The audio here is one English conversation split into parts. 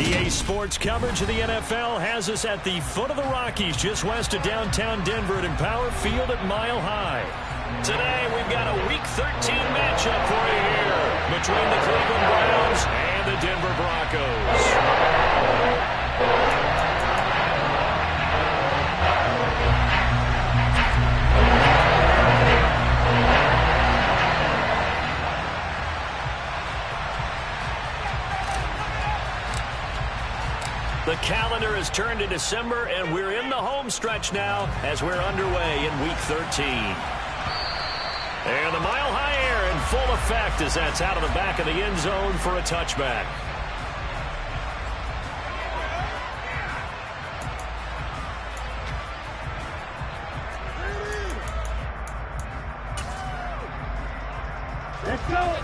EA Sports coverage of the NFL has us at the foot of the Rockies, just west of downtown Denver at Empower Field at Mile High. Today, we've got a Week 13 matchup for you here between the Cleveland Browns and the Denver Broncos. The calendar has turned to December, and we're in the home stretch now as we're underway in Week 13. And the Mile High air in full effect as that's out of the back of the end zone for a touchback. Let's go.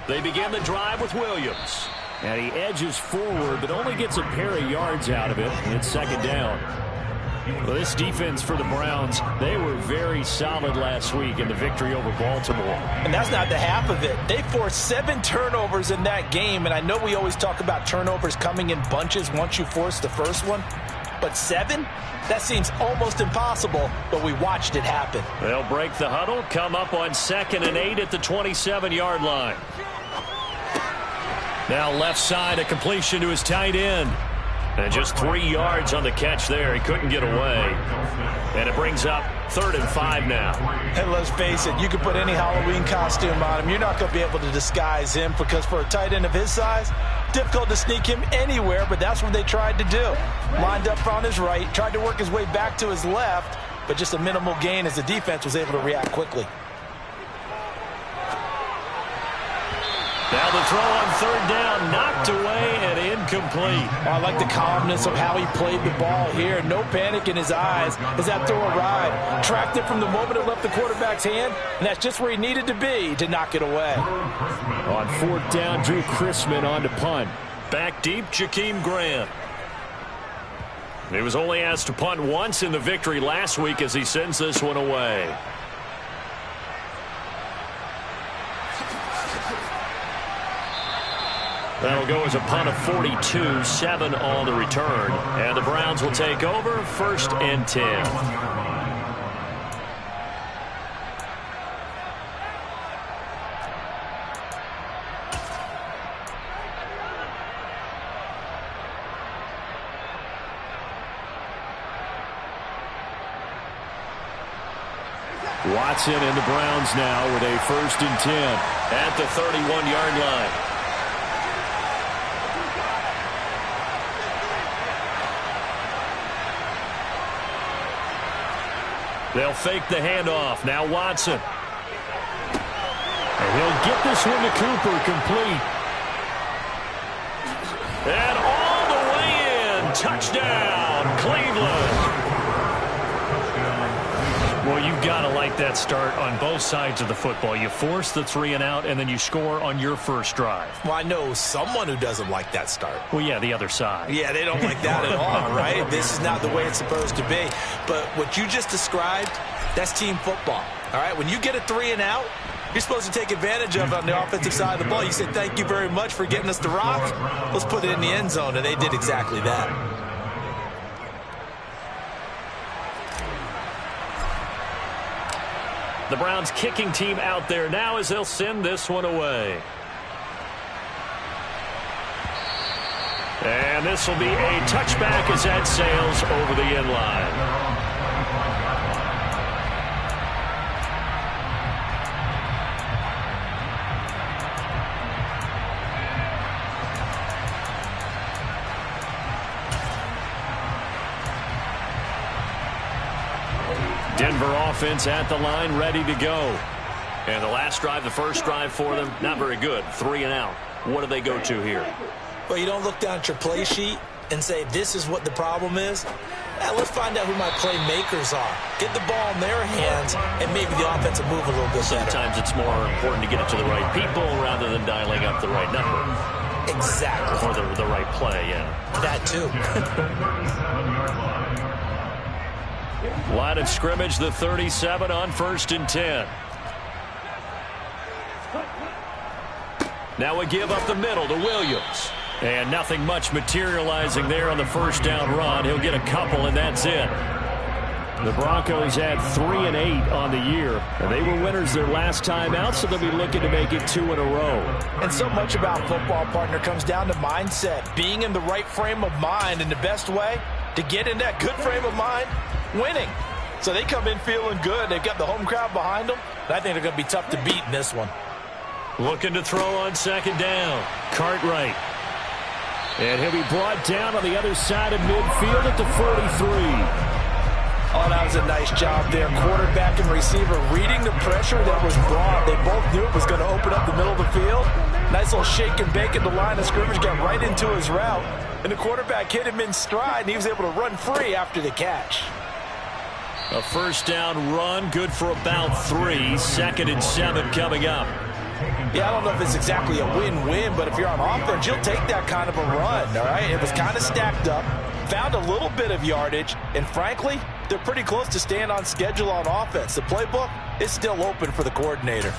They begin the drive with Williams. And he edges forward, but only gets a pair of yards out of it. And it's second down. Well, this defense for the Browns, they were very solid last week in the victory over Baltimore. And that's not the half of it. They forced 7 turnovers in that game. And I know we always talk about turnovers coming in bunches once you force the first one. But 7? That seems almost impossible, but we watched it happen. They'll break the huddle, come up on 2nd and 8 at the 27-yard line. Now left side, a completion to his tight end. And just 3 yards on the catch there. He couldn't get away. And it brings up 3rd and 5 now. And let's face it, you can put any Halloween costume on him. You're not going to be able to disguise him because for a tight end of his size, difficult to sneak him anywhere, but that's what they tried to do. Lined up on his right, tried to work his way back to his left, but just a minimal gain as the defense was able to react quickly. Now the throw on 3rd down, knocked away and incomplete. I like the calmness of how he played the ball here. No panic in his eyes as that throw arrived. Tracked it from the moment it left the quarterback's hand, and that's just where he needed to be to knock it away. On 4th down, Drew Chrisman on to punt. Back deep, Jakeem Grant. He was only asked to punt once in the victory last week as he sends this one away. That'll go as a punt of 42, 7 on the return. And the Browns will take over 1st and 10. Watson and the Browns now with a 1st and 10 at the 31-yard line. They'll fake the handoff. Now Watson. And he'll get this one to Cooper, complete. And all the way in. Touchdown, Cleveland. Well, you've got to like that start on both sides of the football. You force the 3 and out, and then you score on your first drive. Well, I know someone who doesn't like that start. Well, yeah, the other side. Yeah, they don't like that at all, right? This is not the way it's supposed to be. But what you just described, that's team football, all right? When you get a 3 and out, you're supposed to take advantage of it on the offensive side of the ball. You say, thank you very much for getting us the rock. Let's put it in the end zone, and they did exactly that. The Browns kicking team out there now as they'll send this one away. And this will be a touchback as that sails over the end line. Denver offense at the line, ready to go. And the last drive, the first drive for them, not very good. 3 and out. What do they go to here? Well, you don't look down at your play sheet and say, this is what the problem is. Now, let's find out who my playmakers are. Get the ball in their hands, and maybe the offense will move a little bit better. Sometimes it's more important to get it to the right people rather than dialing up the right number. Exactly. Or the right play, yeah. That too. Line of scrimmage, the 37 on 1st and 10. Now a give up the middle to Williams. And nothing much materializing there on the first down run. He'll get a couple, and that's it. The Broncos had 3 and 8 on the year, and they were winners their last time out, so they'll be looking to make it 2 in a row. And so much about football, partner, comes down to mindset, being in the right frame of mind, and the best way to get in that good frame of mind, winning. So they come in feeling good. They've got the home crowd behind them, and I think they're going to be tough to beat in this one. Looking to throw on second down. Cartwright. And he'll be brought down on the other side of midfield at the 43. Oh, that was a nice job there. Quarterback and receiver reading the pressure that was brought. They both knew it was going to open up the middle of the field. Nice little shake and bake at the line of scrimmage. Got right into his route. And the quarterback hit him in stride, and he was able to run free after the catch. A first down run, good for about 3. 2nd and 7 coming up. Yeah, I don't know if it's exactly a win-win, but if you're on offense, you'll take that kind of a run, all right? It was kind of stacked up, found a little bit of yardage, and frankly, they're pretty close to staying on schedule on offense. The playbook is still open for the coordinator.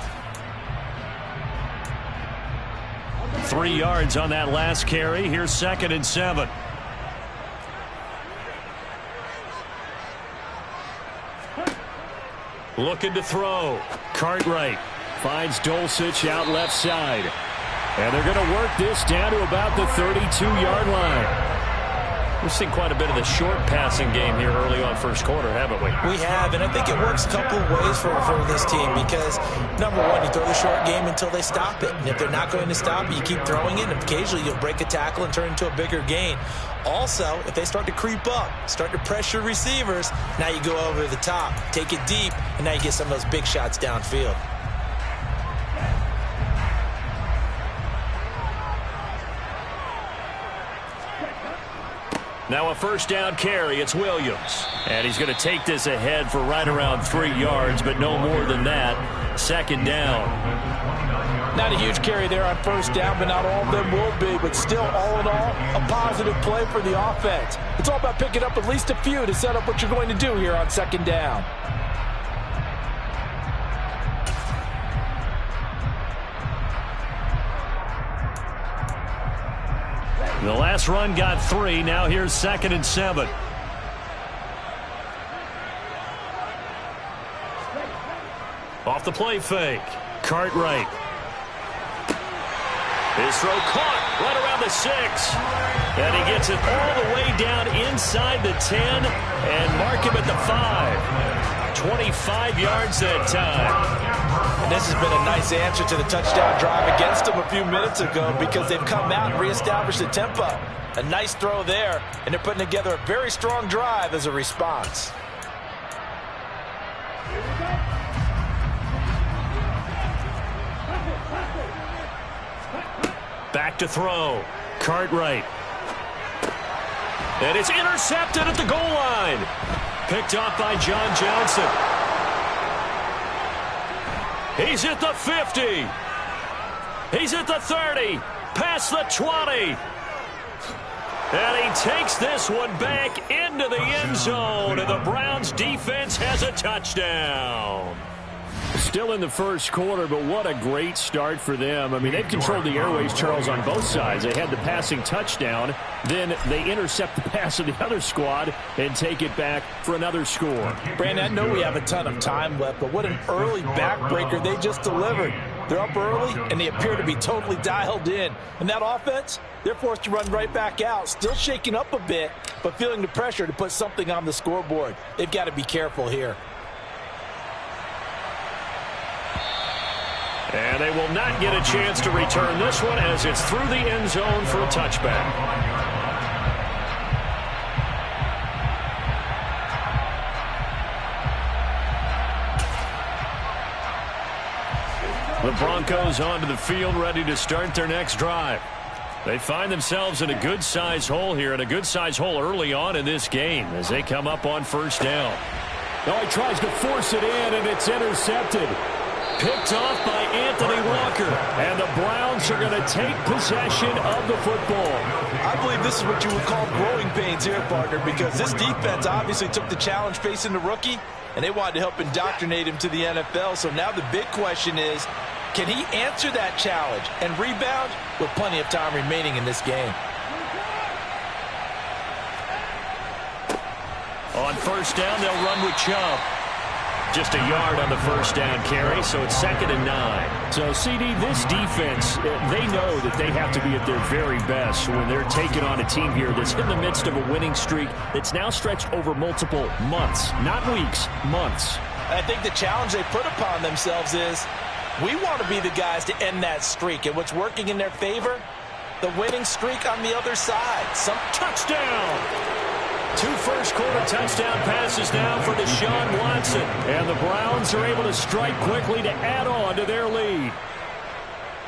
3 yards on that last carry. Here's 2nd and 7. Looking to throw. Cartwright finds Dulcich out left side. And they're going to work this down to about the 32-yard line. We've seen quite a bit of the short passing game here early on first quarter, haven't we? We have, and I think it works a couple of ways for this team because, number one, you throw the short game until they stop it. And if they're not going to stop it, you keep throwing it, and occasionally you'll break a tackle and turn it into a bigger gain. Also, if they start to creep up, start to pressure receivers, now you go over the top, take it deep, and now you get some of those big shots downfield. Now a first down carry. It's Williams. And he's going to take this ahead for right around 3 yards, but no more than that. 2nd down. Not a huge carry there on first down, but not all of them will be. But still, all in all, a positive play for the offense. It's all about picking up at least a few to set up what you're going to do here on 2nd down. The last run got 3. Now here's 2nd and 7. Off the play fake. Cartwright. His throw caught right around the 6. And he gets it all the way down inside the 10 and mark him at the 5. 25 yards that time. And this has been a nice answer to the touchdown drive against them a few minutes ago because they've come out and reestablished the tempo. A nice throw there, and they're putting together a very strong drive as a response. Back to throw. Cartwright. And it's intercepted at the goal line. Picked off by John Johnson. He's at the 50. He's at the 30. Past the 20. And he takes this one back into the end zone. And the Browns defense has a touchdown. Still in the first quarter, but what a great start for them. I mean, they've controlled the airways, Charles, on both sides. They had the passing touchdown. Then they intercept the pass of the other squad and take it back for another score. Brandon, I know we have a ton of time left, but what an early backbreaker they just delivered. They're up early, and they appear to be totally dialed in. And that offense, they're forced to run right back out, still shaking up a bit, but feeling the pressure to put something on the scoreboard. They've got to be careful here. And they will not get a chance to return this one as it's through the end zone for a touchback. The Broncos onto the field, ready to start their next drive. They find themselves in a good-sized hole here, and a good-sized hole early on in this game as they come up on first down. Oh, he tries to force it in, and it's intercepted. Picked off by Anthony Walker, and the Browns are going to take possession of the football. I believe this is what you would call growing pains here, partner, because this defense obviously took the challenge facing the rookie, and they wanted to help indoctrinate him to the NFL. So now the big question is, Can he answer that challenge and rebound with plenty of time remaining in this game? On first down, they'll run with Chubb. Just a yard on the first down carry, so it's 2nd and 9. So, CD, this defense, they know that they have to be at their very best when they're taking on a team here that's in the midst of a winning streak that's now stretched over multiple months, not weeks, months. I think the challenge they put upon themselves is we want to be the guys to end that streak. And what's working in their favor? The winning streak on the other side. Some touchdown! 2 first-quarter touchdown passes now for Deshaun Watson. And the Browns are able to strike quickly to add on to their lead.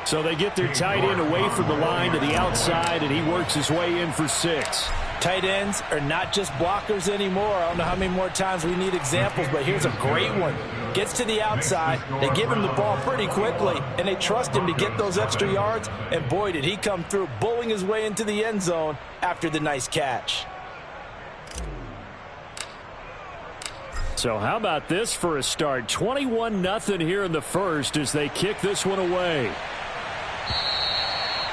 So they get their tight end away from the line to the outside, and he works his way in for 6. Tight ends are not just blockers anymore. I don't know how many more times we need examples, but here's a great one. Gets to the outside, they give him the ball pretty quickly, and they trust him to get those extra yards, and boy, did he come through, bowling his way into the end zone after the nice catch. So how about this for a start? 21-0 here in the first as they kick this one away.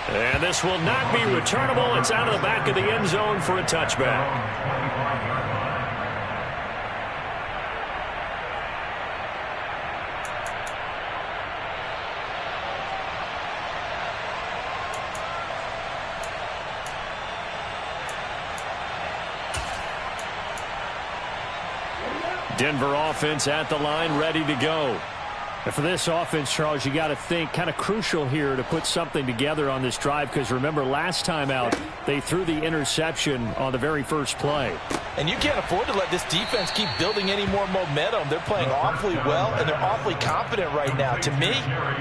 And this will not be returnable. It's out of the back of the end zone for a touchback. Denver offense at the line, ready to go. And for this offense, Charles, you got to think kind of crucial here to put something together on this drive, because remember last time out they threw the interception on the very first play. And you can't afford to let this defense keep building any more momentum. They're playing awfully well, and they're awfully confident right now. To me,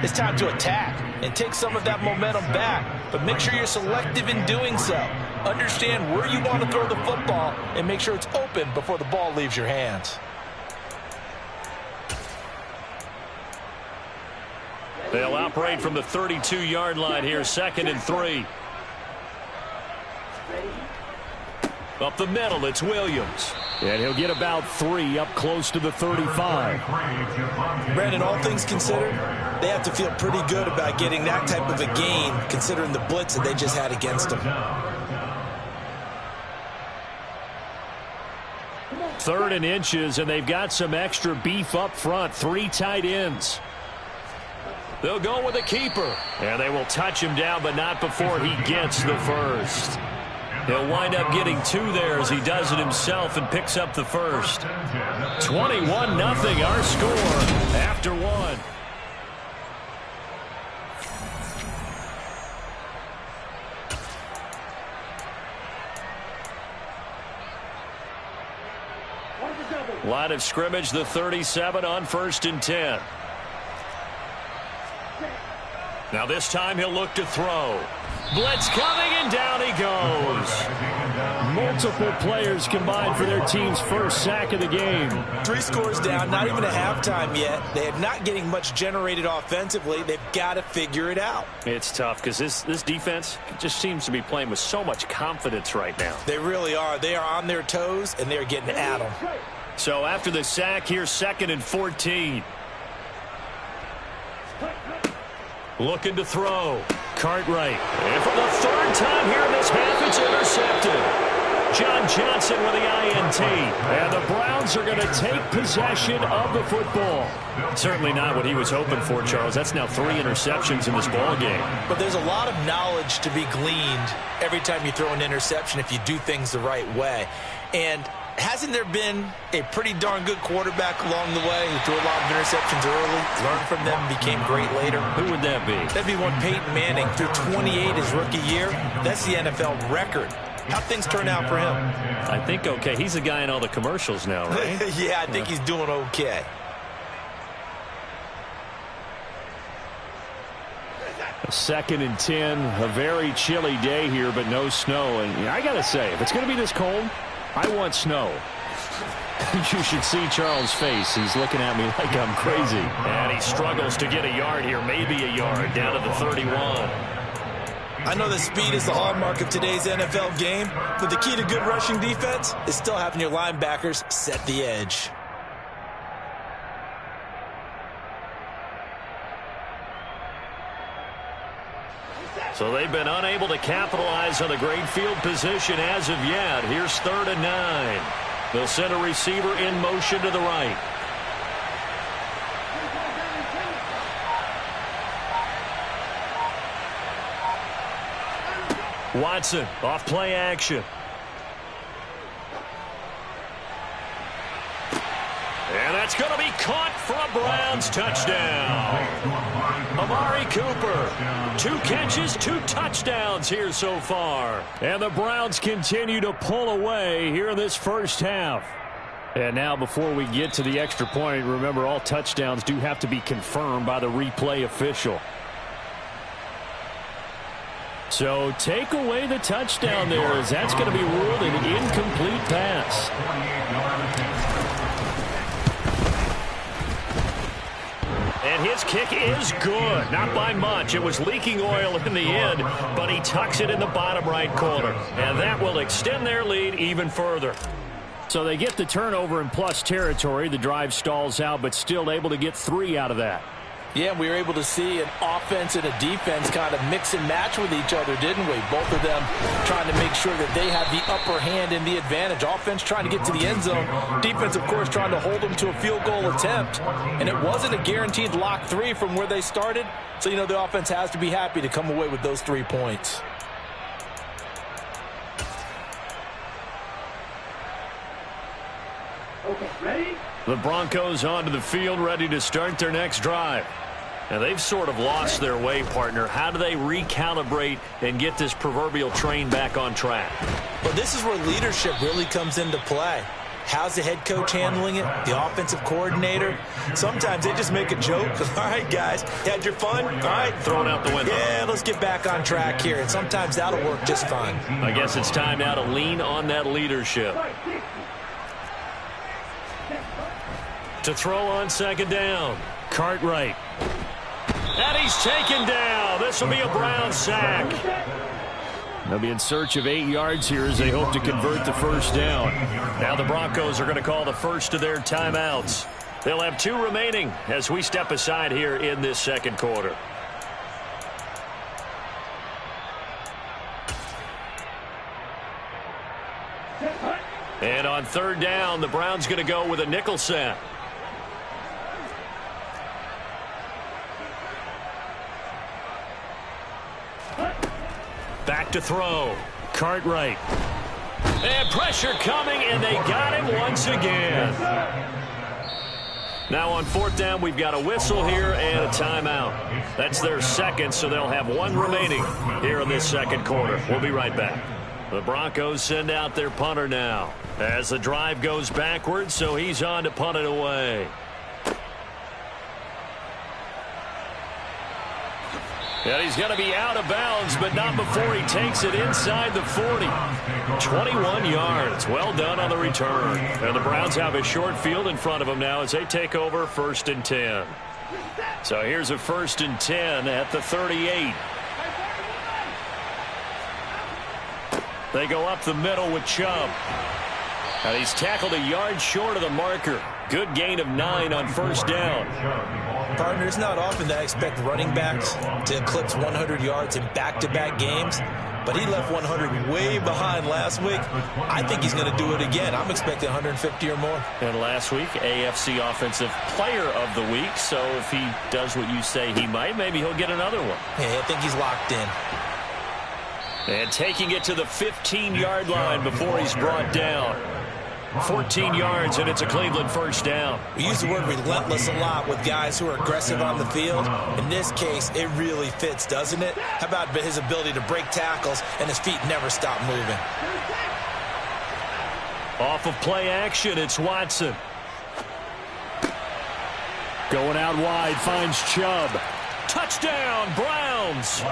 it's time to attack and take some of that momentum back, but make sure you're selective in doing so. Understand where you want to throw the football and make sure it's open before the ball leaves your hands. They'll operate from the 32-yard line here, 2nd and 3. Up the middle, it's Williams. And he'll get about 3 up close to the 35. Brandon, all things considered, they have to feel pretty good about getting that type of a gain, considering the blitz that they just had against them. 3rd and inches, and they've got some extra beef up front. 3 tight ends. They'll go with a keeper. And they will touch him down, but not before he gets the first. He'll wind up getting 2 there as he does it himself and picks up the first. 21-0 our score after 1. Line of scrimmage, the 37 on 1st and 10. Now this time he'll look to throw. Blitz coming, and down he goes. Multiple players combined for their team's first sack of the game. 3 scores down, not even a halftime yet. They are not getting much generated offensively. They've got to figure it out. It's tough because this defense just seems to be playing with so much confidence right now. They really are. They are on their toes, and they're getting at them. So after the sack, here's 2nd and 14. Looking to throw. Cartwright. And for the 3rd time here in this half, it's intercepted. John Johnson with the INT. And the Browns are going to take possession of the football. Certainly not what he was hoping for, Charles. That's now 3 interceptions in this ball game. But there's a lot of knowledge to be gleaned every time you throw an interception if you do things the right way. And hasn't there been a pretty darn good quarterback along the way who threw a lot of interceptions early, learned from them, and became great later? Who would that be? That'd be one Peyton Manning. Threw 28 his rookie year. That's the NFL record. How'd things turn out for him? I think okay. He's the guy in all the commercials now, right? Yeah, I think he's doing okay. A 2nd and 10. A very chilly day here, but no snow. And I got to say, if it's going to be this cold, I want snow. You should see Charles' face. He's looking at me like I'm crazy. And he struggles to get a yard here, maybe a yard, down to the 31. I know that speed is the hallmark of today's NFL game, but the key to good rushing defense is still having your linebackers set the edge. So they've been unable to capitalize on the great field position as of yet. Here's 3rd and 9. They'll send a receiver in motion to the right. Watson off play action. And that's going to be caught for a Browns touchdown. Amari Cooper, 2 catches, 2 touchdowns here so far. And the Browns continue to pull away here in this first half. And now before we get to the extra point, remember all touchdowns do have to be confirmed by the replay official. So take away the touchdown there, as that's going to be ruled an incomplete pass. And his kick is good. Not by much. It was leaking oil in the end, but he tucks it in the bottom right corner. And that will extend their lead even further. So they get the turnover in plus territory. The drive stalls out, but still able to get 3 out of that. Yeah, we were able to see an offense and a defense kind of mix and match with each other, didn't we? Both of them trying to make sure that they have the upper hand and the advantage. Offense trying to get to the end zone. Defense, of course, trying to hold them to a field goal attempt. And it wasn't a guaranteed lock 3 from where they started. So, the offense has to be happy to come away with those 3 points. Okay, ready? The Broncos onto the field, ready to start their next drive. Now, they've sort of lost their way, partner. How do they recalibrate and get this proverbial train back on track? Well, this is where leadership really comes into play. How's the head coach handling it? The offensive coordinator? Sometimes they just make a joke. All right, guys, had your fun? All right. Throw it out the window. Yeah, let's get back on track here. And sometimes that'll work just fine. I guess it's time now to lean on that leadership. To throw on 2nd down. Cartwright. And he's taken down. This will be a Brown sack. They'll be in search of 8 yards here as they hope to convert the first down. Now the Broncos are going to call the first of their timeouts. They'll have 2 remaining as we step aside here in this second quarter. And on 3rd down, the Browns going to go with a nickel set. Back to throw. Cartwright. And pressure coming, and they got him once again. Now on 4th down, we've got a whistle here and a timeout. That's their second, so they'll have 1 remaining here in this second quarter. We'll be right back. The Broncos send out their punter now as the drive goes backwards, so he's on to punt it away. And he's going to be out of bounds, but not before he takes it inside the 40. 21 yards. Well done on the return. And the Browns have a short field in front of them now as they take over 1st and 10. So here's a 1st and 10 at the 38. They go up the middle with Chubb. And he's tackled a yard short of the marker. Good gain of 9 on 1st down. Partner, it's not often that I expect running backs to eclipse 100 yards in back-to-back games, but he left 100 way behind last week. I think he's going to do it again. I'm expecting 150 or more. And last week, AFC Offensive Player of the Week, so if he does what you say he might, maybe he'll get another one. Yeah, I think he's locked in. And taking it to the 15-yard line before he's brought down. 14 yards, and it's a Cleveland first down. We use the word relentless a lot with guys who are aggressive on the field. In this case, it really fits, doesn't it? How about his ability to break tackles and his feet never stop moving? Off of play action, it's Watson. Going out wide, finds Chubb. Touchdown, Browns.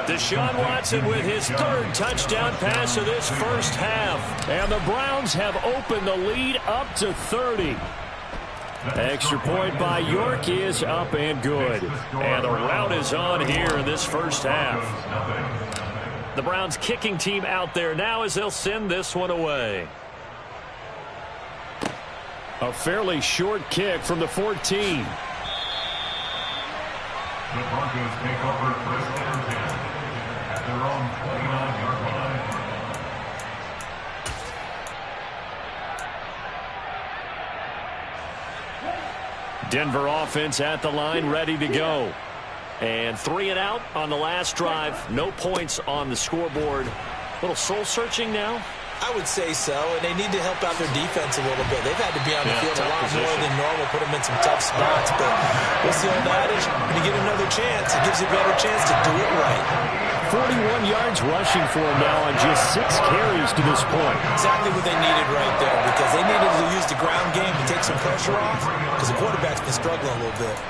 Deshaun Watson with his 3rd touchdown pass of this first half. And the Browns have opened the lead up to 30. Extra point by York is up and good. And the rout is on here in this first half. The Browns kicking team out there now as they'll send this one away. A fairly short kick from the 14. The Broncos take over 1st and 10. Denver offense at the line, ready to go. And 3 and out on the last drive. No points on the scoreboard. A little soul-searching now? I would say so, and they need to help out their defense a little bit. They've had to be on the field a lot more than normal, put them in some tough spots. But what's the old adage? When you get another chance, it gives you a better chance to do it right. 41 yards rushing for him now on just 6 carries to this point. Exactly what they needed right there, because they needed to use the ground game to take some pressure off, because the quarterback's been struggling a little bit.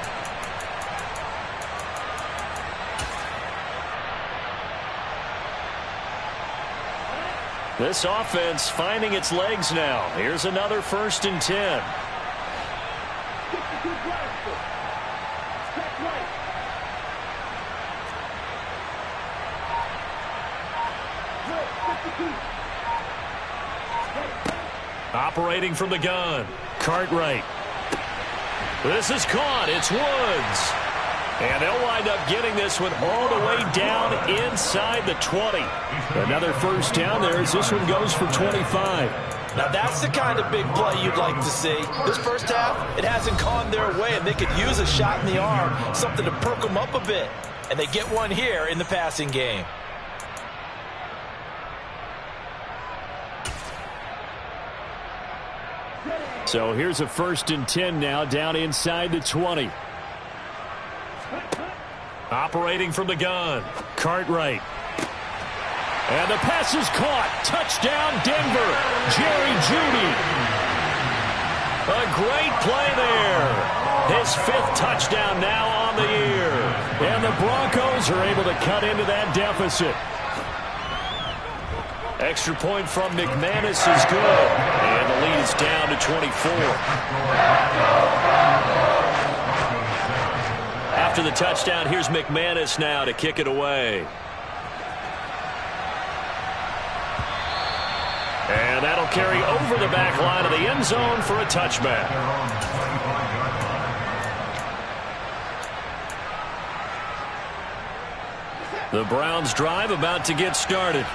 This offense finding its legs now. Here's another 1st and 10. Operating from the gun, Cartwright. This is caught. It's Woods. And they'll wind up getting this one all the way down inside the 20. Another 1st down there as this one goes for 25. Now that's the kind of big play you'd like to see. This first half, it hasn't gone their way, and they could use a shot in the arm, something to perk them up a bit. And they get one here in the passing game. So here's a 1st and 10 now down inside the 20. Operating from the gun, Cartwright. And the pass is caught. Touchdown, Denver. Jerry Jeudy. A great play there. His 5th touchdown now on the year. And the Broncos are able to cut into that deficit. Extra point from McManus is good. And the lead is down to 24. After the touchdown, here's McManus now to kick it away. And that'll carry over the back line of the end zone for a touchback. The Browns drive about to get started.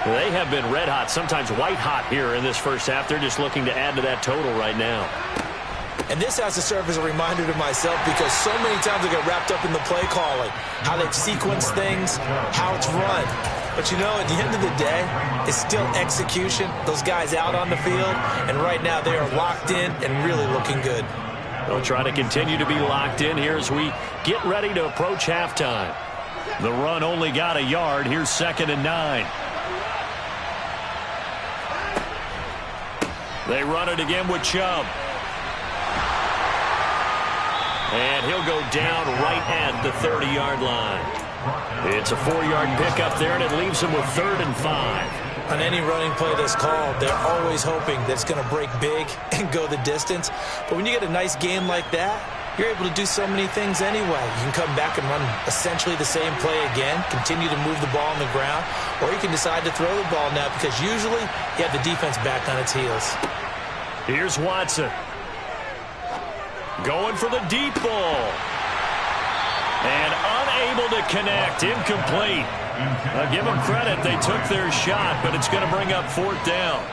They have been red hot, sometimes white hot here in this first half. They're just looking to add to that total right now. And this has to serve as a reminder to myself, because so many times I get wrapped up in the play calling, how they sequence things, how it's run. But you know, at the end of the day, it's still execution. Those guys out on the field, and right now they are locked in and really looking good. They'll try to continue to be locked in here as we get ready to approach halftime. The run only got a yard. Here's 2nd and 9. They run it again with Chubb. And he'll go down right at the 30-yard line. It's a 4-yard pickup there, and it leaves him with 3rd and 5. On any running play that's called, they're always hoping that it's going to break big and go the distance. But when you get a nice game like that, you're able to do so many things anyway. You can come back and run essentially the same play again, continue to move the ball on the ground, or you can decide to throw the ball now, because usually you have the defense back on its heels. Here's Watson. Going for the deep ball. And unable to connect. Incomplete. I'll give them credit. They took their shot, but it's going to bring up 4th down.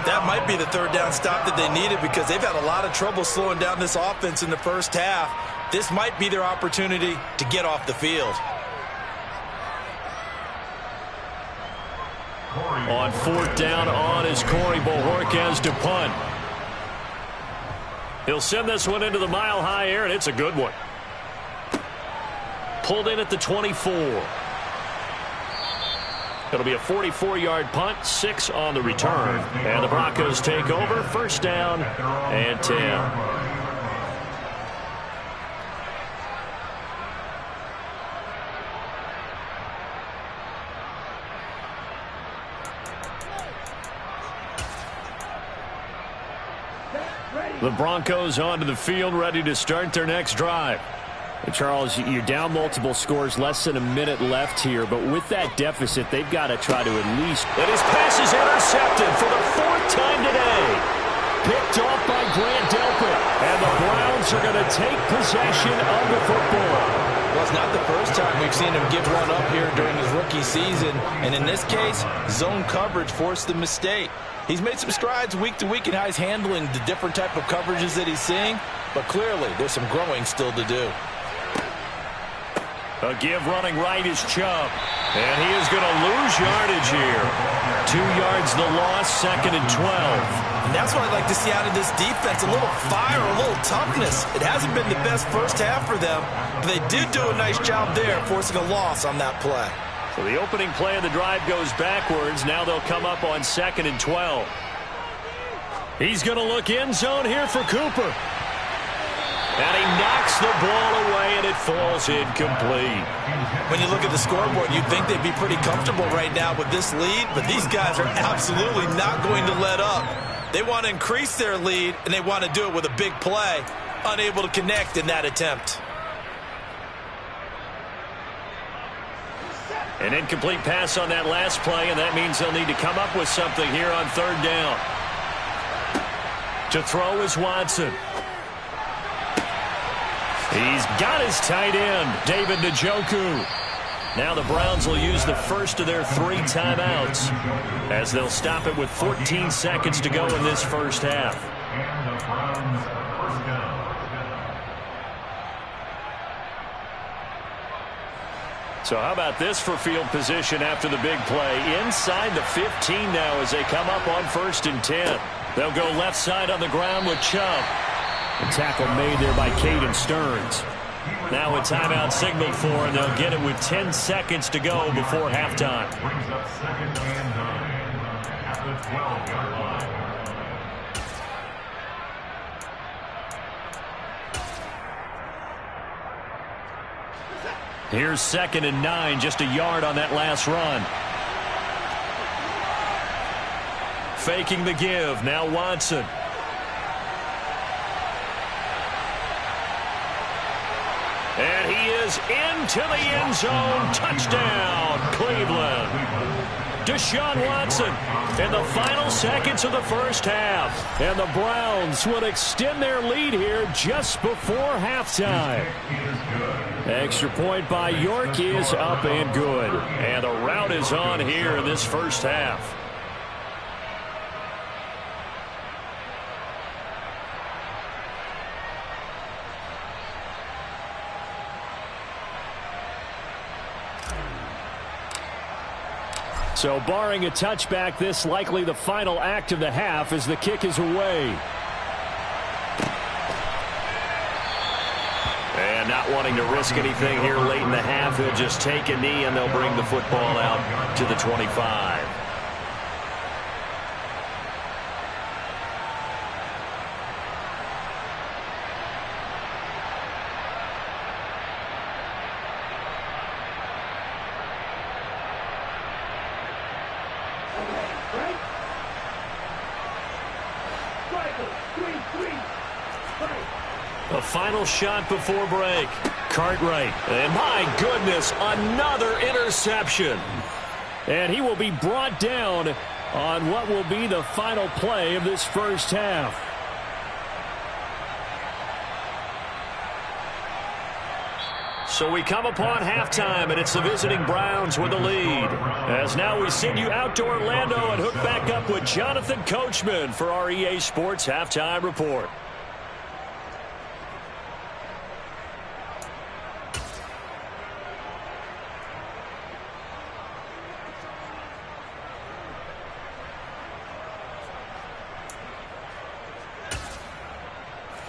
That might be the 3rd down stop that they needed, because they've had a lot of trouble slowing down this offense in the first half. This might be their opportunity to get off the field. On 4th down on is Corey Bojorquez to punt. He'll send this one into the mile-high air, and it's a good one. Pulled in at the 24. It'll be a 44-yard punt, 6 on the return. And the Broncos take over, 1st down and 10. The Broncos onto the field, ready to start their next drive. And Charles, you're down multiple scores, less than a minute left here, but with that deficit, they've got to try to at least... And his pass is intercepted for the 4th time today. Picked off by Grant Delpit, and the Browns are going to take possession of the football. Well, it's not the first time we've seen him give one up here during his rookie season, and in this case, zone coverage forced the mistake. He's made some strides week to week in how he's handling the different type of coverages that he's seeing, but clearly there's some growing still to do. A give running right is Chubb. And he is going to lose yardage here. 2 yards the loss, 2nd and 12. And that's what I'd like to see out of this defense. A little fire, a little toughness. It hasn't been the best first half for them, but they did do a nice job there, forcing a loss on that play. So the opening play of the drive goes backwards. Now they'll come up on 2nd and 12. He's going to look end zone here for Cooper. And he knocks the ball away, and it falls incomplete. When you look at the scoreboard, you'd think they'd be pretty comfortable right now with this lead, but these guys are absolutely not going to let up. They want to increase their lead, and they want to do it with a big play, unable to connect in that attempt. An incomplete pass on that last play, and that means they'll need to come up with something here on 3rd down. To throw is Watson. He's got his tight end, David Njoku. Now the Browns will use the first of their 3 timeouts as they'll stop it with 14 seconds to go in this first half. So how about this for field position after the big play? Inside the 15 now as they come up on 1st and 10. They'll go left side on the ground with Chubb. A tackle made there by Caden Stearns. Now a timeout signaled for, and they'll get it with 10 seconds to go before halftime. Brings up 2nd and 9 at the 12-yard line. Here's 2nd and 9, just a yard on that last run. Faking the give, now Watson. And he is into the end zone. Touchdown, Cleveland. Deshaun Watson in the final seconds of the first half. And the Browns will extend their lead here just before halftime. Extra point by York is up and good. And the rout is on here in this first half. So barring a touchback, this likely the final act of the half as the kick is away. And not wanting to risk anything here late in the half, he'll just take a knee and they'll bring the football out to the 25. A final shot before break. Cartwright. And my goodness, another interception. And he will be brought down on what will be the final play of this first half. So we come upon halftime, and it's the visiting Browns with the lead. As now we send you out to Orlando and hook back up with Jonathan Coachman for our EA Sports Halftime Report.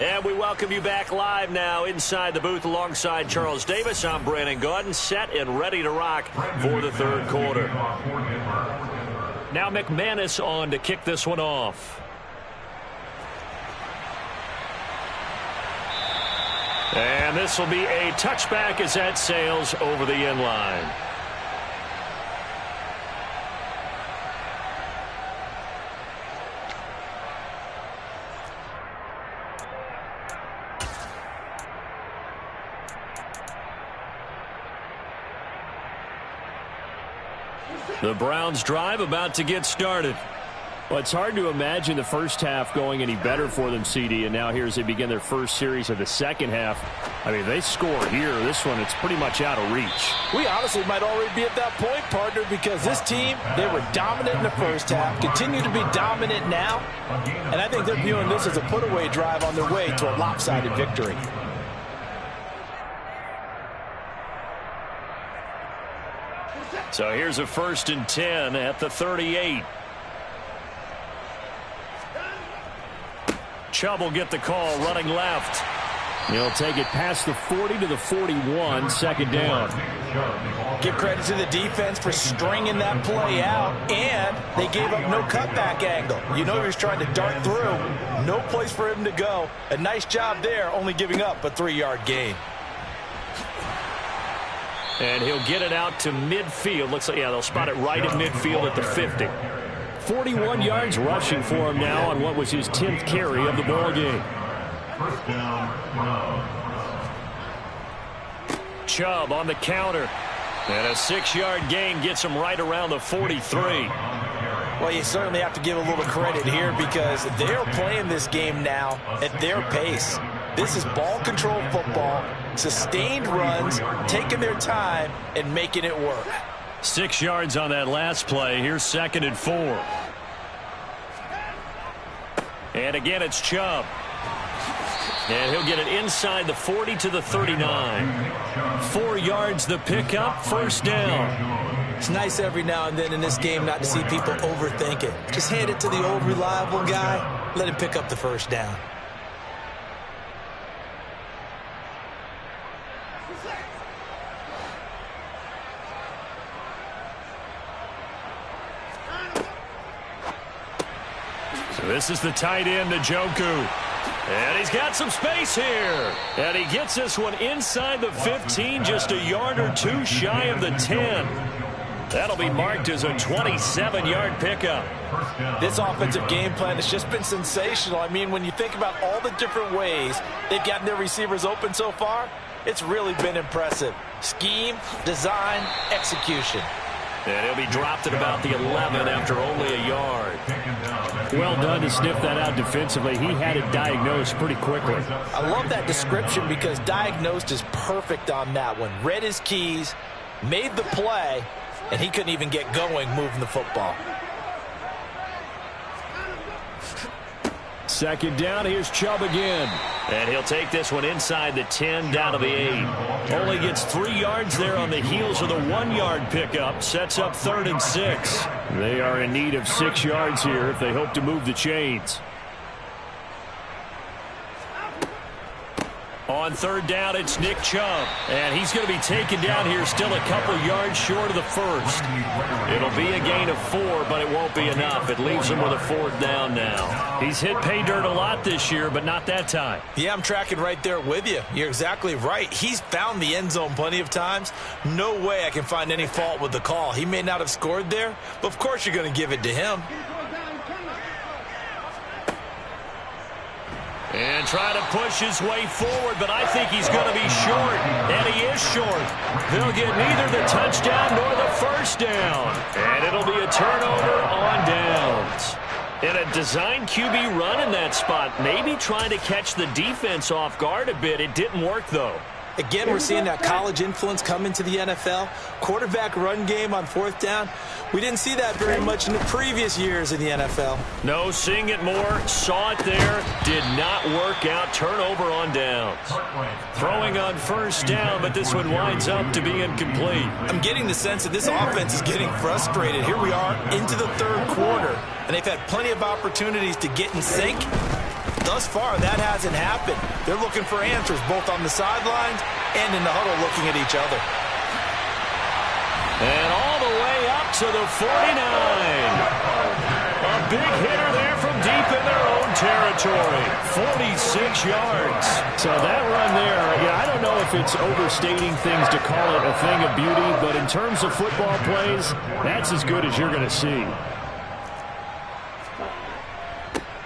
And we welcome you back live now inside the booth alongside Charles Davis. I'm Brandon Gaudin, set and ready to rock for the third quarter. Now McManus on to kick this one off. And this will be a touchback as that sails over the end line. The Browns drive about to get started. Well, it's hard to imagine the first half going any better for them, CD, and now here as they begin their first series of the second half. I mean, they score here. This one, it's pretty much out of reach. We honestly might already be at that point, partner, because this team, they were dominant in the first half, continue to be dominant now, and I think they're viewing this as a put-away drive on their way to a lopsided victory. So here's a 1st and 10 at the 38. Chubb will get the call running left. He'll take it past the 40 to the 41, second down. Give credit to the defense for stringing that play out, and they gave up no cutback angle. You know he was trying to dart through. No place for him to go. A nice job there, only giving up a 3-yard gain. And he'll get it out to midfield. Looks like, yeah, they'll spot it right at midfield at the 50. 41 yards rushing for him now on what was his 10th carry of the ball game. First down, Chubb on the counter. And a 6-yard gain gets him right around the 43. Well, you certainly have to give a little credit here because they're playing this game now at their pace. This is ball control football, sustained runs, taking their time and making it work. 6 yards on that last play. Here's 2nd and 4. And again, it's Chubb. And he'll get it inside the 40 to the 39. 4 yards the pickup, first down. It's nice every now and then in this game not to see people overthink it. Just hand it to the old reliable guy, let him pick up the first down. So this is the tight end, Njoku. And he's got some space here. And he gets this one inside the 15, just a yard or two shy of the 10. That'll be marked as a 27-yard pickup. This offensive game plan has just been sensational. I mean, when you think about all the different ways they've gotten their receivers open so far, it's really been impressive. Scheme, design, execution. And he'll be dropped at about the 11 after only a yard. Well done to sniff that out defensively. He had it diagnosed pretty quickly. I love that description because diagnosed is perfect on that one. Read his keys, made the play, and he couldn't even get going moving the football. 2nd down, here's Chubb again. And he'll take this one inside the 10 down to the 8. Only gets 3 yards there on the heels of the 1-yard pickup. Sets up 3rd and 6. They are in need of 6 yards here if they hope to move the chains. On 3rd down, it's Nick Chubb. And he's going to be taken down here still a couple yards short of the 1st. It'll be a gain of 4, but it won't be enough. It leaves him with a 4th down now. He's hit pay dirt a lot this year, but not that time. Yeah, I'm tracking right there with you. You're exactly right. He's found the end zone plenty of times. No way I can find any fault with the call. He may not have scored there, but of course you're going to give it to him. And trying to push his way forward, but I think he's going to be short. And he is short. They'll get neither the touchdown nor the first down. And it'll be a turnover on downs. And a design QB run in that spot. Maybe trying to catch the defense off guard a bit. It didn't work, though. Again, we're seeing that college influence come into the NFL. Quarterback run game on 4th down. We didn't see that very much in the previous years in the NFL. No, seeing it more. Saw it there. Did not work out. Turnover on downs. Throwing on 1st down, but this one winds up to be incomplete. I'm getting the sense that this offense is getting frustrated. Here we are into the 3rd quarter, and they've had plenty of opportunities to get in sync. Thus far, that hasn't happened. They're looking for answers both on the sidelines and in the huddle looking at each other. And all the way up to the 49. A big hitter there from deep in their own territory. 46 yards. So that run there, yeah, I don't know if it's overstating things to call it a thing of beauty, but in terms of football plays, that's as good as you're going to see.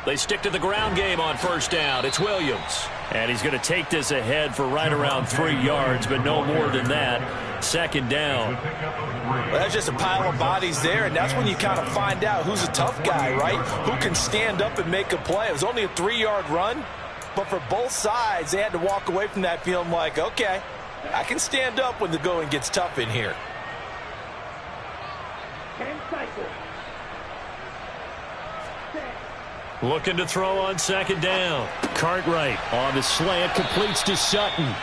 They stick to the ground game on first down. It's Williams. And he's going to take this ahead for right around 3 yards, but no more than that. Second down. Well, that's just a pile of bodies there, and that's when you kind of find out who's a tough guy, right? Who can stand up and make a play. It was only a 3-yard run, but for both sides, they had to walk away from that feeling like, okay, I can stand up when the going gets tough in here. Looking to throw on second down. Cartwright on the slant, completes to Sutton.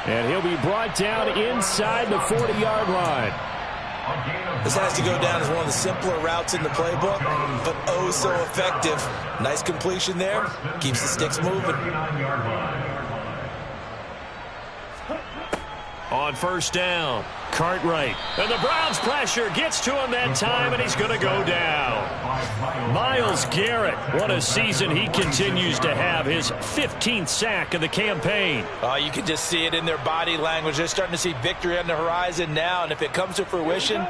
And he'll be brought down inside the 40-yard line. This has to go down as one of the simpler routes in the playbook, but oh so effective. Nice completion there. Keeps the sticks moving. On first down, Cartwright. And the Browns pressure gets to him that time, and he's going to go down. Myles Garrett, what a season he continues to have. His 15th sack of the campaign. You can just see it in their body language. They're starting to see victory on the horizon now, and if it comes to fruition,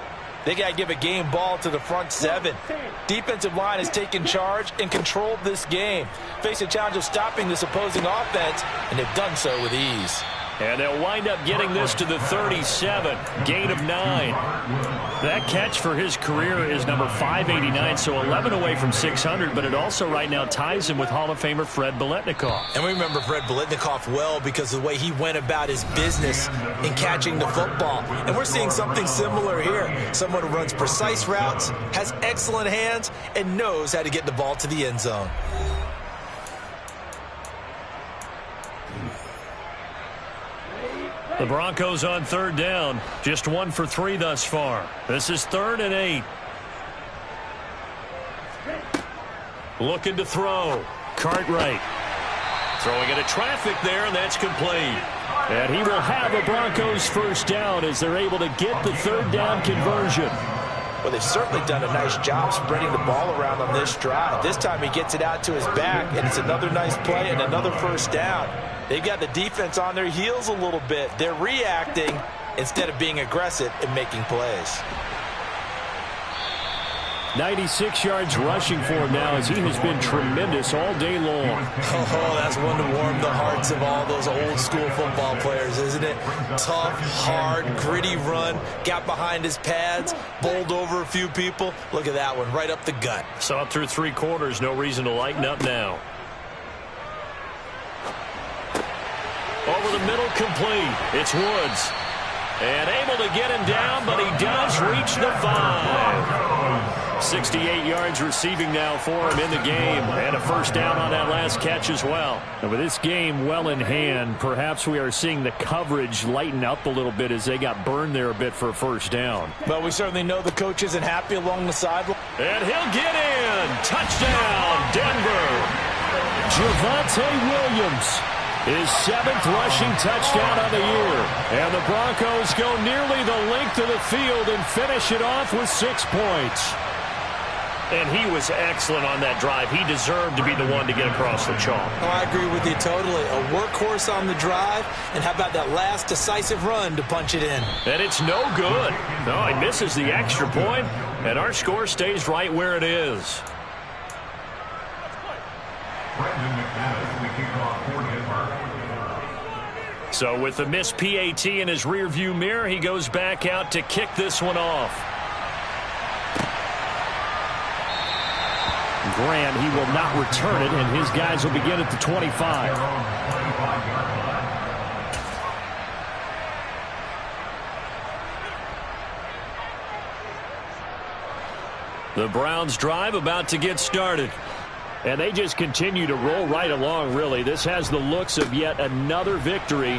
they got to give a game ball to the front seven. Defensive line has taken charge and controlled this game. Face a challenge of stopping this opposing offense, and they've done so with ease. And they'll wind up getting this to the 37. Gain of 9. That catch for his career is number 589, so 11 away from 600, but it also right now ties him with Hall of Famer Fred Biletnikoff. And we remember Fred Biletnikoff well because of the way he went about his business in catching the football. And we're seeing something similar here. Someone who runs precise routes, has excellent hands, and knows how to get the ball to the end zone. The Broncos on third down. Just 1 for 3 thus far. This is 3rd and 8. Looking to throw. Cartwright. Throwing into traffic there, and that's complete. And he will have a Broncos first down as they're able to get the 3rd down conversion. Well, they've certainly done a nice job spreading the ball around on this drive. This time he gets it out to his back, and it's another nice play and another first down. They've got the defense on their heels a little bit. They're reacting instead of being aggressive and making plays. 96 yards rushing for him now as he has been tremendous all day long. Oh, that's one to warm the hearts of all those old school football players, isn't it? Tough, hard, gritty run. Got behind his pads, bowled over a few people. Look at that one, right up the gut. Saw it through 3 quarters. No reason to lighten up now. Over the middle, complete. It's Woods. And able to get him down, but he does reach the 5. 68 yards receiving now for him in the game. And a first down on that last catch as well. And with this game well in hand, perhaps we are seeing the coverage lighten up a little bit as they got burned there a bit for a first down. But we certainly know the coach isn't happy along the sideline. And he'll get in. Touchdown, Denver. Javonte Williams. His 7th rushing touchdown of the year. And the Broncos go nearly the length of the field and finish it off with 6 points. And he was excellent on that drive. He deserved to be the one to get across the chalk. Oh, I agree with you totally. A workhorse on the drive. And how about that last decisive run to punch it in? And it's no good. No, he misses the extra point, and our score stays right where it is. So with the missed PAT in his rearview mirror, he goes back out to kick this one off. Graham, he will not return it, and his guys will begin at the 25. The Browns drive about to get started. And they just continue to roll right along, really. This has the looks of yet another victory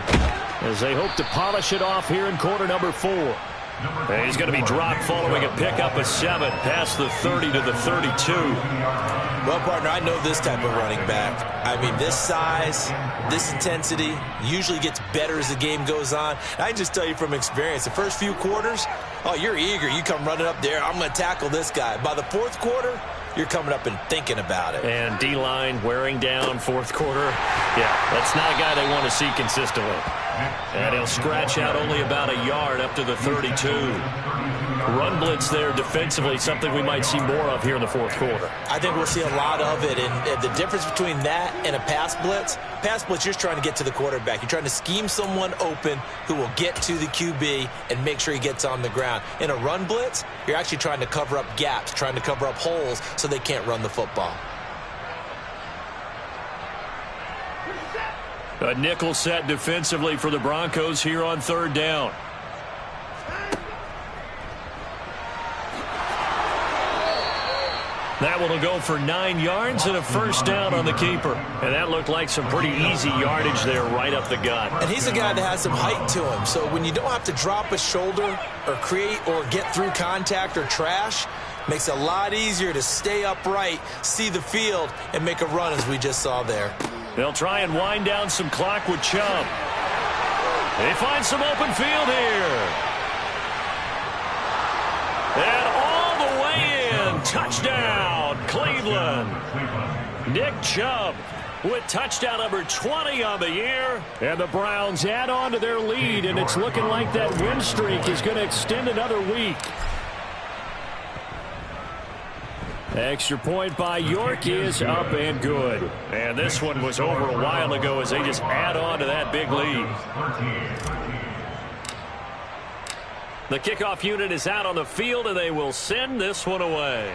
as they hope to polish it off here in quarter number 4. And he's going to be dropped following a pickup of 7 past the 30 to the 32. Well, partner, I know this type of running back. I mean, this size, this intensity usually gets better as the game goes on. I can just tell you from experience, the first few quarters, oh, you're eager. You come running up there, I'm going to tackle this guy. By the 4th quarter, you're coming up and thinking about it. And D-line wearing down 4th quarter. Yeah, that's not a guy they want to see consistently. And he'll scratch out only about a yard up to the 32. Run blitz there defensively, something we might see more of here in the fourth quarter. I think we'll see a lot of it, and the difference between that and a pass blitz, you're just trying to get to the quarterback. You're trying to scheme someone open who will get to the QB and make sure he gets on the ground. In a run blitz, you're actually trying to cover up gaps, trying to cover up holes so they can't run the football. A nickel set defensively for the Broncos here on third down. That one will go for 9 yards and a first down on the keeper. And that looked like some pretty easy yardage there right up the gut. And he's a guy that has some height to him. So when you don't have to drop a shoulder or create or get through contact or trash, makes it a lot easier to stay upright, see the field, and make a run as we just saw there. They'll try and wind down some clock with Chubb. They find some open field here. And all the way in. Touchdown, Cleveland. Nick Chubb with touchdown number 20 on the year. And the Browns add on to their lead, and it's looking like that win streak is going to extend another week. Extra point by York is up and good. And this one was over a while ago as they just add on to that big lead. The kickoff unit is out on the field, and they will send this one away.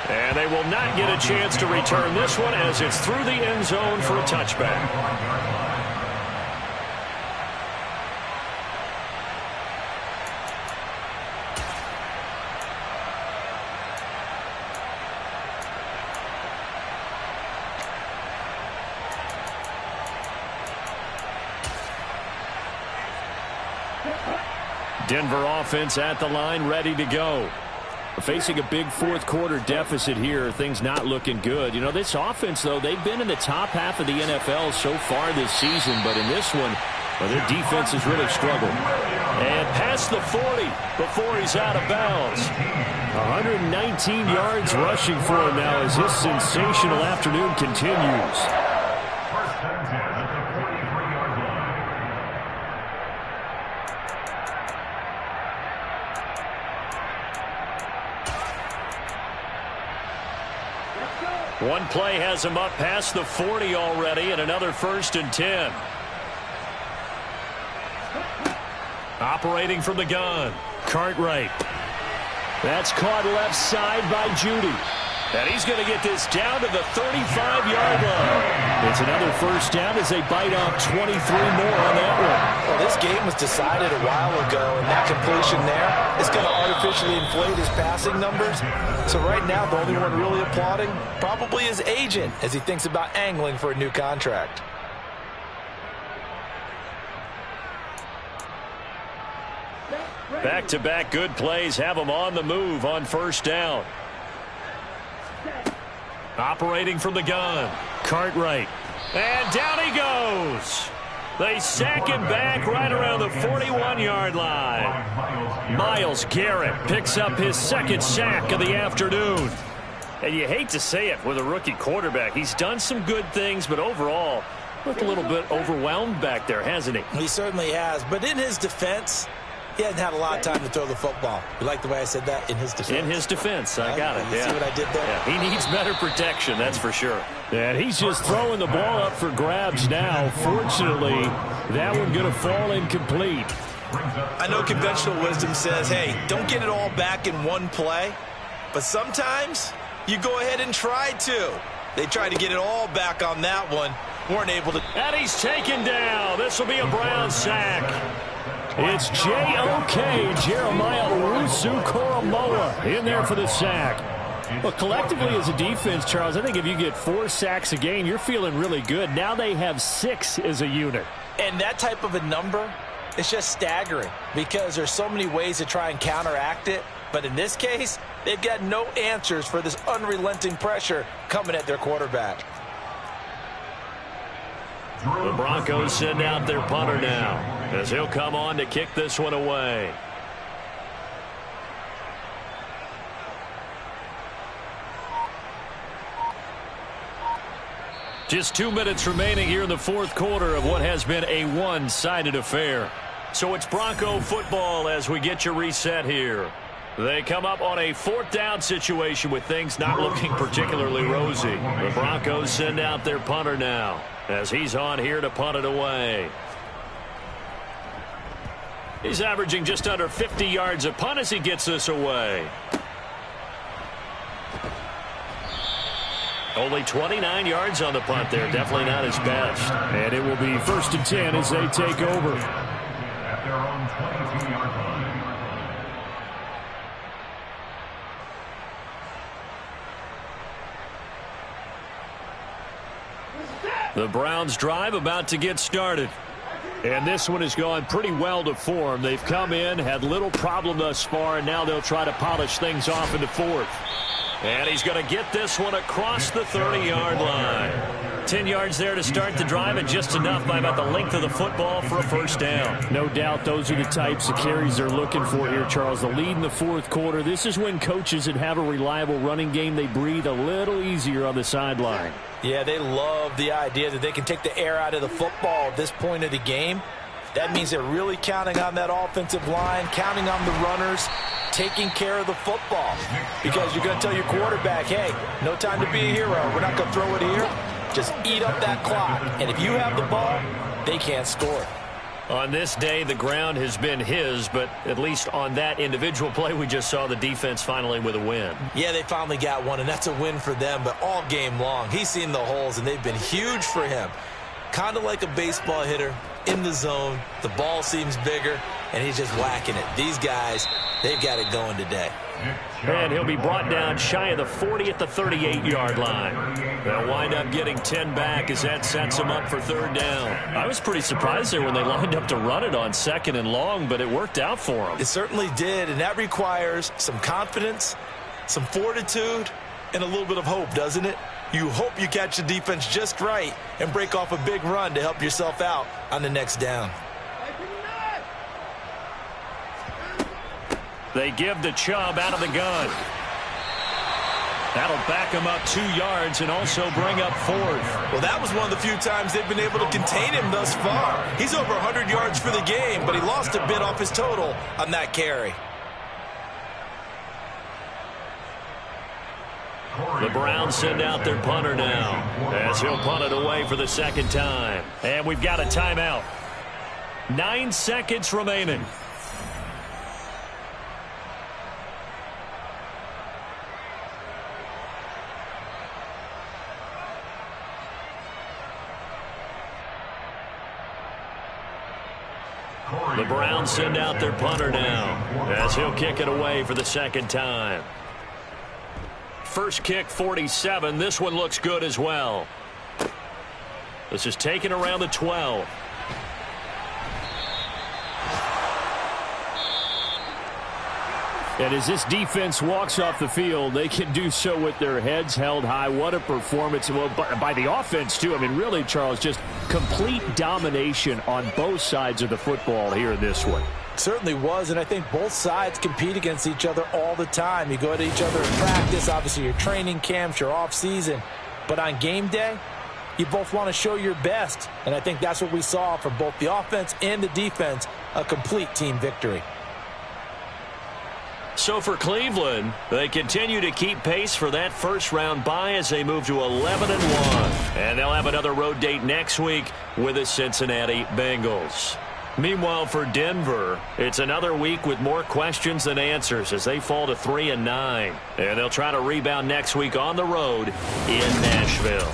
And they will not get a chance to return this one as it's through the end zone for a touchback. Denver offense at the line, ready to go. Facing a big fourth quarter deficit here, things not looking good. You know, this offense, though, they've been in the top half of the NFL so far this season, but in this one, well, their defense has really struggled. And past the 40 before he's out of bounds. 119 yards rushing for him now as this sensational afternoon continues. One play has him up past the 40 already, and another 1st and 10. Operating from the gun, Cartwright. That's caught left side by Judy. And he's going to get this down to the 35-yard line. It's another first down as they bite off 23 more on that one. Well, this game was decided a while ago, and that completion there is going to artificially inflate his passing numbers. So right now, the only one really applauding probably his agent as he thinks about angling for a new contract. Back-to-back good plays have him on the move on first down. Operating from the gun, Cartwright. And down he goes. They sack him back right around the 41-yard line. Myles Garrett picks up his second sack of the afternoon. And you hate to say it with a rookie quarterback. He's done some good things, but overall, looked a little bit overwhelmed back there, hasn't he? He certainly has. But in his defense, he hasn't had a lot of time to throw the football. You like the way I said that? In his defense. In his defense. I got it. You see what I did there? Yeah, he needs better protection, that's for sure. And he's just throwing the ball up for grabs now. Fortunately, that one going to fall incomplete. I know conventional wisdom says, hey, don't get it all back in one play. But sometimes you go ahead and try to. They tried to get it all back on that one. Weren't able to. And he's taken down. This will be a Brown sack. It's J.O.K. Jeremiah Owusu-Koramoah in there for the sack. Well, collectively as a defense, Charles, I think if you get 4 sacks a game, you're feeling really good. Now they have 6 as a unit. And that type of a number is just staggering because there's so many ways to try and counteract it. But in this case, they've got no answers for this unrelenting pressure coming at their quarterback. The Broncos send out their punter now as he'll come on to kick this one away. Just 2 minutes remaining here in the fourth quarter of what has been a one-sided affair. So it's Bronco football as we get you reset here. They come up on a 4th down situation with things not looking particularly rosy. The Broncos send out their punter now as he's on here to punt it away. He's averaging just under 50 yards a punt as he gets this away. Only 29 yards on the punt there. Definitely not his best. And it will be 1st and 10 as they take over. At their own 22-yard line. The Browns drive about to get started. And this one has gone pretty well to form. They've come in, had little problem thus far, and now they'll try to polish things off in the 4th. And he's going to get this one across the 30-yard line. 10 yards there to start the drive, and just enough by about the length of the football for a 1st down. No doubt those are the types of carries they're looking for here, Charles. The lead in the 4th quarter. This is when coaches that have a reliable running game, they breathe a little easier on the sideline. Yeah, they love the idea that they can take the air out of the football at this point of the game. That means they're really counting on that offensive line, counting on the runners, taking care of the football. Because you're going to tell your quarterback, hey, no time to be a hero. We're not going to throw it here. Just eat up that clock. And if you have the ball, they can't score. On this day, the ground has been his, but at least on that individual play, we just saw the defense finally with a win. Yeah, they finally got one, and that's a win for them. But all game long, he's seen the holes, and they've been huge for him. Kind of like a baseball hitter in the zone. The ball seems bigger, and he's just whacking it. These guys, they've got it going today. And he'll be brought down shy of the 40 at the 38-yard line. They'll wind up getting 10 back as that sets them up for 3rd down. I was pretty surprised there when they lined up to run it on 2nd and long, but it worked out for them. It certainly did, and that requires some confidence, some fortitude, and a little bit of hope, doesn't it? You hope you catch the defense just right and break off a big run to help yourself out on the next down. They give the Chubb out of the gun. That'll back him up 2 yards and also bring up 4th. Well, that was one of the few times they've been able to contain him thus far. He's over 100 yards for the game, but he lost a bit off his total on that carry. The Browns send out their punter now as he'll punt it away for the 2nd time. And we've got a timeout. 9 seconds remaining. The Browns send out their punter now as he'll kick it away for the 2nd time. First kick, 47. This one looks good as well. This is taken around the 12. And as this defense walks off the field, they can do so with their heads held high. What a performance. Well, by the offense, too. I mean, really, Charles, just complete domination on both sides of the football here in this one. Certainly was, and I think both sides compete against each other all the time. You go to each other in practice, obviously your training camps, your off-season. But on game day, you both want to show your best. And I think that's what we saw from both the offense and the defense, a complete team victory. So for Cleveland, they continue to keep pace for that first-round bye as they move to 11-1. And they'll have another road date next week with the Cincinnati Bengals. Meanwhile, for Denver, it's another week with more questions than answers as they fall to 3-9. And they'll try to rebound next week on the road in Nashville.